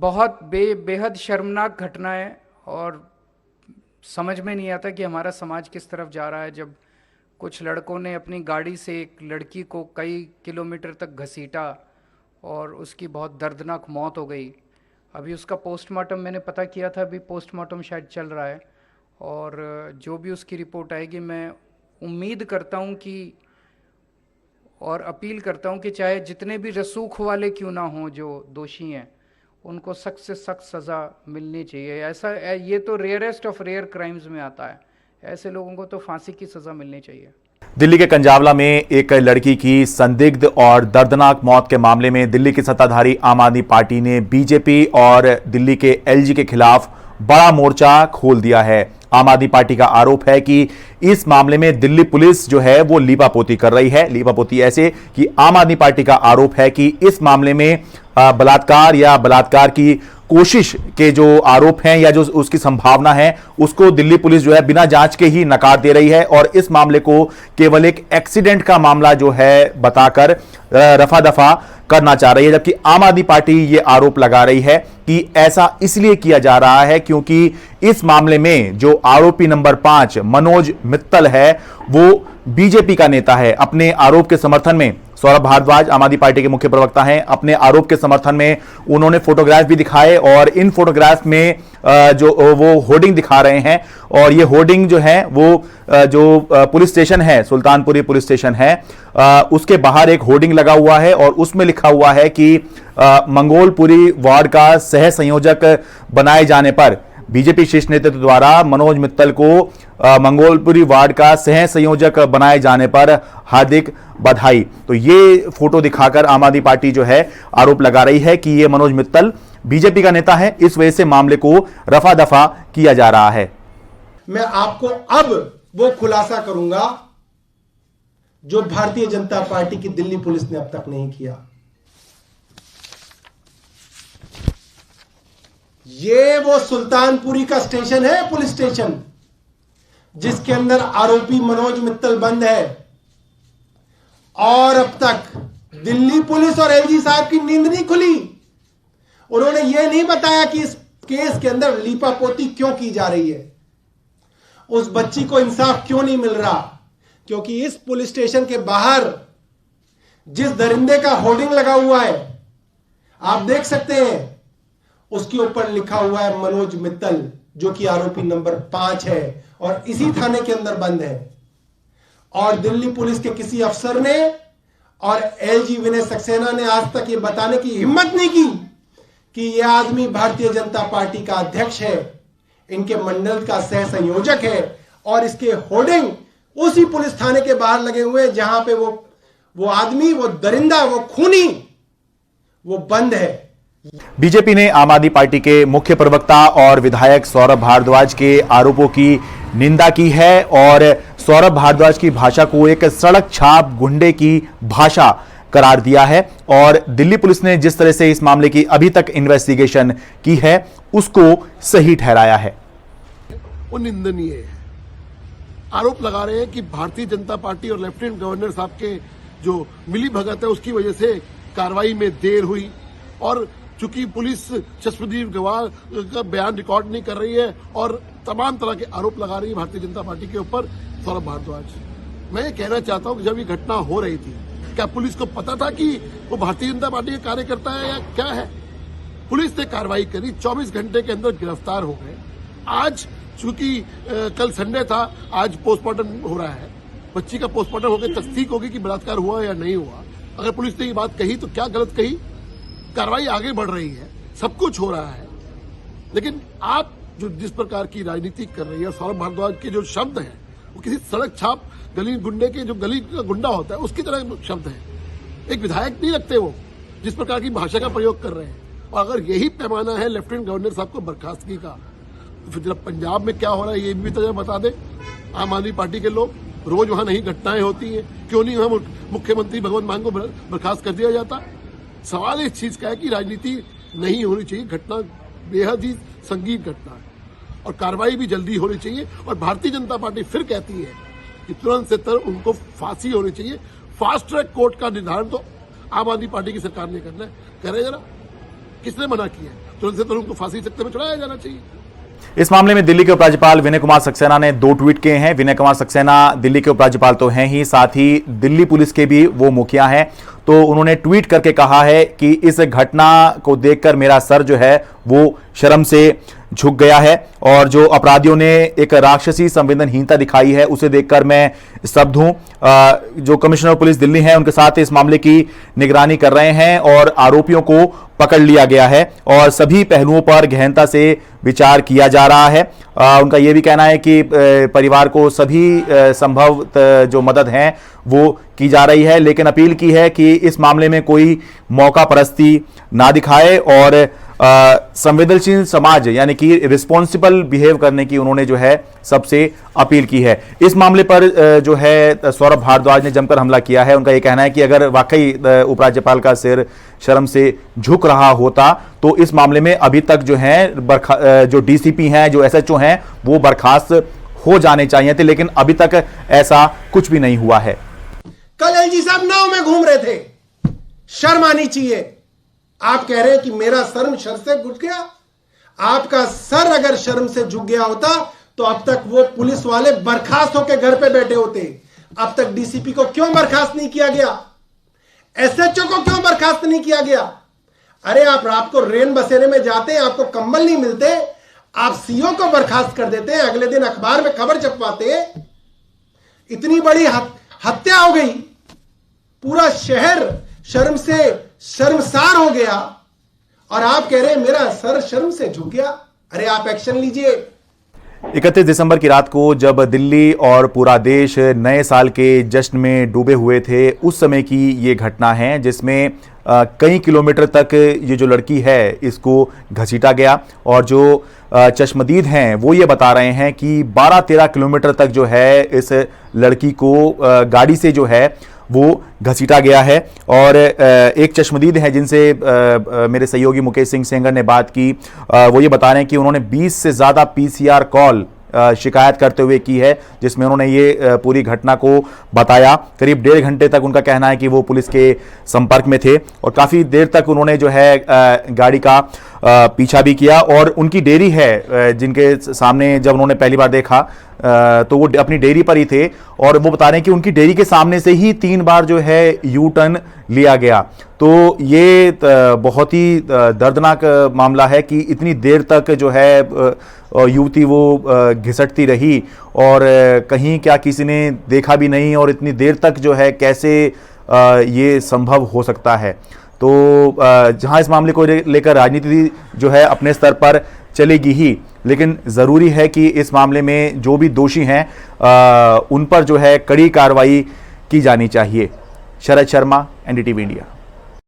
बहुत बेहद शर्मनाक घटना है और समझ में नहीं आता कि हमारा समाज किस तरफ जा रहा है जब कुछ लड़कों ने अपनी गाड़ी से एक लड़की को कई किलोमीटर तक घसीटा और उसकी बहुत दर्दनाक मौत हो गई। अभी उसका पोस्टमार्टम मैंने पता किया था, अभी पोस्टमार्टम शायद चल रहा है और जो भी उसकी रिपोर्ट आएगी मैं उम्मीद करता हूँ कि और अपील करता हूँ कि चाहे जितने भी रसूख वाले क्यों ना हों जो दोषी हैं उनको सख्त से सख्त सज़ा मिलनी चाहिए। ऐसा ये तो रेयरेस्ट ऑफ रेयर क्राइम्स में आता है, ऐसे लोगों को तो फांसी की सज़ा मिलनी चाहिए। दिल्ली के कंजावला में एक लड़की की संदिग्ध और दर्दनाक मौत के मामले में दिल्ली की सत्ताधारी आम आदमी पार्टी ने बीजेपी और दिल्ली के एलजी के खिलाफ बड़ा मोर्चा खोल दिया है। आम आदमी पार्टी का आरोप है कि इस मामले में दिल्ली पुलिस जो है वो लीपापोती कर रही है। लीपापोती ऐसे कि आम आदमी पार्टी का आरोप है कि इस मामले में बलात्कार या बलात्कार की कोशिश के जो आरोप हैं या जो उसकी संभावना है उसको दिल्ली पुलिस जो है बिना जांच के ही नकार दे रही है और इस मामले को केवल एक एक्सीडेंट का मामला जो है बताकर रफा दफा करना चाह रही है। जबकि आम आदमी पार्टी ये आरोप लगा रही है कि ऐसा इसलिए किया जा रहा है क्योंकि इस मामले में जो आरोपी नंबर 5 मनोज मित्तल है वो बीजेपी का नेता है। अपने आरोप के समर्थन में सौरभ भारद्वाज आम आदमी पार्टी के मुख्य प्रवक्ता हैं, अपने आरोप के समर्थन में उन्होंने फोटोग्राफ भी दिखाए और इन फोटोग्राफ में जो वो होर्डिंग दिखा रहे हैं और ये होर्डिंग जो है वो जो पुलिस स्टेशन है, सुल्तानपुरी पुलिस स्टेशन है, उसके बाहर एक होर्डिंग लगा हुआ है और उसमें लिखा हुआ है कि मंगोलपुरी वार्ड का सह संयोजक बनाए जाने पर बीजेपी शीर्ष नेतृत्व द्वारा मनोज मित्तल को मंगोलपुरी वार्ड का सह संयोजक बनाए जाने पर हार्दिक बधाई। तो ये फोटो दिखाकर आम आदमी पार्टी जो है आरोप लगा रही है कि ये मनोज मित्तल बीजेपी का नेता है, इस वजह से मामले को रफा दफा किया जा रहा है। मैं आपको अब वो खुलासा करूंगा जो भारतीय जनता पार्टी की दिल्ली पुलिस ने अब तक नहीं किया। ये वो सुल्तानपुरी का स्टेशन है, पुलिस स्टेशन, जिसके अंदर आरोपी मनोज मित्तल बंद है और अब तक दिल्ली पुलिस और एलजी साहब की नींद नहीं खुली। उन्होंने यह नहीं बताया कि इस केस के अंदर लीपापोती क्यों की जा रही है, उस बच्ची को इंसाफ क्यों नहीं मिल रहा, क्योंकि इस पुलिस स्टेशन के बाहर जिस दरिंदे का होर्डिंग लगा हुआ है आप देख सकते हैं, उसके ऊपर लिखा हुआ है मनोज मित्तल, जो कि आरोपी नंबर 5 है और इसी थाने के अंदर बंद है। और दिल्ली पुलिस के किसी अफसर ने और एलजी विनय सक्सेना ने आज तक ये बताने की हिम्मत नहीं की कि यह आदमी भारतीय जनता पार्टी का अध्यक्ष है, इनके मंडल का सह संयोजक है और इसके होर्डिंग उसी पुलिस थाने के बाहर लगे हुए हैं जहां पे वो आदमी, वो दरिंदा, वो खूनी, वो बंद है। बीजेपी ने आम आदमी पार्टी के मुख्य प्रवक्ता और विधायक सौरभ भारद्वाज के आरोपों की निंदा की है और सौरभ भारद्वाज की भाषा को एक सड़क छाप गुंडे की भाषा करार दिया है और दिल्ली पुलिस ने जिस तरह से इस मामले की अभी तक इन्वेस्टिगेशन की है उसको सही ठहराया है। वो निंदनीय है। आरोप लगा रहे हैं कि भारतीय जनता पार्टी और लेफ्टिनेंट गवर्नर साहब के जो मिली भगत है उसकी वजह से कार्रवाई में देर हुई और चूंकि पुलिस चश्मदीद गवाह का बयान रिकॉर्ड नहीं कर रही है और तमाम तरह के आरोप लगा रही है भारतीय जनता पार्टी के ऊपर सौरभ भारद्वाज। मैं ये कहना चाहता हूं कि जब ये घटना हो रही थी क्या पुलिस को पता था कि वो भारतीय जनता पार्टी का कार्यकर्ता है या क्या है? पुलिस ने कार्रवाई करी, 24 घंटे के अंदर गिरफ्तार हो गए। आज चूंकि कल संडे था, आज पोस्टमार्टम हो रहा है, बच्ची का पोस्टमार्टम होकर तस्दीक होगी कि बलात्कार हुआ या नहीं हुआ। अगर पुलिस ने ये बात कही तो क्या गलत कही? कार्रवाई आगे बढ़ रही है, सब कुछ हो रहा है, लेकिन आप जो जिस प्रकार की राजनीति कर रही है, सौरभ भारद्वाज के जो शब्द हैं वो किसी सड़क छाप गली गुंडे के, जो गली का गुंडा होता है उसकी तरह शब्द है। एक विधायक नहीं लगते वो, जिस प्रकार की भाषा का प्रयोग कर रहे हैं। और अगर यही पैमाना है लेफ्टिनेंट गवर्नर साहब को बर्खास्तगी का, तो फिर पंजाब में क्या हो रहा है ये भी तो बता दे। आम आदमी पार्टी के लोग, रोज वहां नहीं घटनाएं होती है, क्यों नहीं वहां मुख्यमंत्री भगवंत मान को बर्खास्त कर दिया जाता? सवाल इस चीज का है कि राजनीति नहीं होनी चाहिए, घटना बेहद ही संगीन घटना है और कार्रवाई भी जल्दी होनी चाहिए। और भारतीय जनता पार्टी फिर कहती है कि तुरंत से तुरंत उनको फांसी होनी चाहिए। फास्ट ट्रैक कोर्ट का निर्धारण तो आम आदमी पार्टी की सरकार ने करना है। करे जरा, किसने मना किया? तुरंत से तुरंत फांसी सख्ते में चढ़ाया जाना चाहिए। इस मामले में दिल्ली के उपराज्यपाल विनय कुमार सक्सेना ने 2 ट्वीट किए हैं। विनय कुमार सक्सेना दिल्ली के उपराज्यपाल तो हैं ही, साथ ही दिल्ली पुलिस के भी वो मुखिया हैं। तो उन्होंने ट्वीट करके कहा है कि इस घटना को देखकर मेरा सर जो है वो शर्म से झुक गया है और जो अपराधियों ने एक राक्षसी संवेदनहीनता दिखाई है उसे देखकर मैं स्तब्ध हूं। जो कमिश्नर पुलिस दिल्ली हैं उनके साथ इस मामले की निगरानी कर रहे हैं और आरोपियों को पकड़ लिया गया है और सभी पहलुओं पर गहनता से विचार किया जा रहा है। उनका यह भी कहना है कि परिवार को सभी संभव जो मदद है वो की जा रही है, लेकिन अपील की है कि इस मामले में कोई मौका परस्ती ना दिखाए और संवेदनशील समाज यानी कि रिस्पॉन्सिबल बिहेव करने की उन्होंने जो है सबसे अपील की है। इस मामले पर जो है सौरभ भारद्वाज ने जमकर हमला किया है। उनका यह कहना है कि अगर वाकई उपराज्यपाल का सिर शर्म से झुक रहा होता तो इस मामले में अभी तक जो है जो डीसीपी हैं, जो एसएचओ हैं, वो बर्खास्त हो जाने चाहिए थे, लेकिन अभी तक ऐसा कुछ भी नहीं हुआ है। कल एलजी साहब नाव में घूम रहे थे, शर्म आनी चाहिए। आप कह रहे हैं कि मेरा सर से घुट गया। आपका सर अगर शर्म से झुक गया होता तो अब तक वो पुलिस वाले बर्खास्त होकर घर पे बैठे होते। अब तक डीसीपी को क्यों बर्खास्त नहीं किया गया? एसएचओ को क्यों बर्खास्त नहीं किया गया? अरे आप रात को रेन बसेरे में जाते हैं, आपको कंबल नहीं मिलते, आप सीओ को बर्खास्त कर देते हैं, अगले दिन अखबार में खबर छपवाते हैं। इतनी बड़ी हत्या हो गई, पूरा शहर शर्म से शर्मसार हो गया और आप कह रहे हैं मेरा सर शर्म से झुक गया। अरे आप एक्शन लीजिए। 31 दिसंबर की रात को जब दिल्ली और पूरा देश नए साल के जश्न में डूबे हुए थे, उस समय की ये घटना है जिसमें कई किलोमीटर तक ये जो लड़की है इसको घसीटा गया और जो चश्मदीद हैं वो ये बता रहे हैं कि 12-13 किलोमीटर तक जो है इस लड़की को गाड़ी से जो है वो घसीटा गया है। और एक चश्मदीद है जिनसे मेरे सहयोगी मुकेश सिंह सेंगर ने बात की, वो ये बता रहे हैं कि उन्होंने 20 से ज़्यादा पीसीआर कॉल शिकायत करते हुए की है, जिसमें उन्होंने ये पूरी घटना को बताया। करीब 1.5 घंटे तक उनका कहना है कि वो पुलिस के संपर्क में थे और काफ़ी देर तक उन्होंने जो है गाड़ी का पीछा भी किया। और उनकी डेयरी है जिनके सामने जब उन्होंने पहली बार देखा तो वो अपनी डेयरी पर ही थे और वो बता रहे हैं कि उनकी डेयरी के सामने से ही 3 बार जो है यू टर्न लिया गया। तो ये बहुत ही दर्दनाक मामला है कि इतनी देर तक जो है युवती वो घिसटती रही और कहीं क्या किसी ने देखा भी नहीं और इतनी देर तक जो है कैसे ये संभव हो सकता है। तो जहां इस मामले को लेकर राजनीति जो है अपने स्तर पर चलेगी ही, लेकिन ज़रूरी है कि इस मामले में जो भी दोषी हैं उन पर जो है कड़ी कार्रवाई की जानी चाहिए। Sharad Sharma, NDTV India.